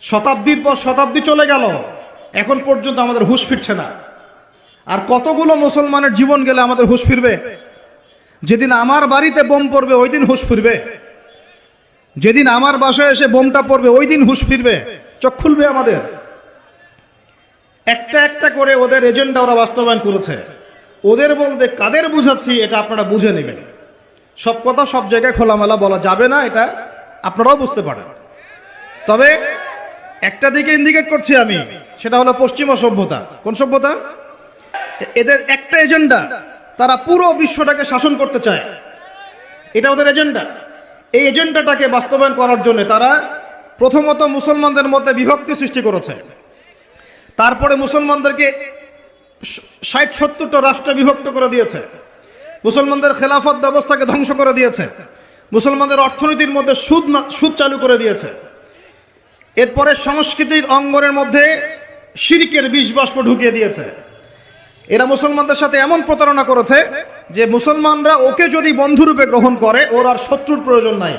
শতাব্দীর পর শতাব্দী চলে গেল, এখন পর্যন্ত আমাদের হুঁশ ফিরছে না। আর কতগুলো মুসলমানের জীবন গেলে আমাদের হুঁশ ফিরবে? যেদিন আমার বাড়িতে বোম পড়বে ওই দিন হুঁশ ফিরবে, যেদিন আমার বাসায় এসে বোমটা পড়বে ওই দিন হুঁশ ফিরবে, চোখ খুলবে আমাদের। একটা একটা করে ওদের এজেন্ডা ওরা বাস্তবায়ন করেছে। ওদের বলতে কাদের বুঝাচ্ছি এটা আপনারা বুঝে নেবেন। সব কথা সব জায়গায় খোলামেলা বলা যাবে না, এটা আপনারাও বুঝতে পারেন। তবে একটা দিকে ইন্ডিকেট করছি আমি, সেটা হলো পশ্চিমা সভ্যতা। কোন সভ্যতা? এদের একটা এজেন্ডা, তারা পুরো বিশ্বটাকে শাসন করতে চায়, এটা ওদের এজেন্ডা। এই এজেন্ডাটাকে বাস্তবায়ন করার জন্য তারা প্রথমত মুসলমানদের মধ্যে বিভক্তি সৃষ্টি করেছে, তারপরে মুসলমানদেরকে 60-70টা রাষ্ট্রে বিভক্ত করে দিয়েছে, মুসলমানদের খেলাফত ব্যবস্থাকে ধ্বংস করে দিয়েছে, মুসলমানদের অর্থনীতির মধ্যে সুদ চালু করে দিয়েছে। এরপরে সংস্কৃতির অঙ্গনের মধ্যে শিরকের বিষ বাষ্প ঢুকিয়ে দিয়েছে। এরা মুসলমানদের সাথে এমন প্রতারণা করেছে যে মুসলমানরা ওকে যদি বন্ধুরূপে গ্রহণ করে ওর আর শত্রুর প্রয়োজন নাই।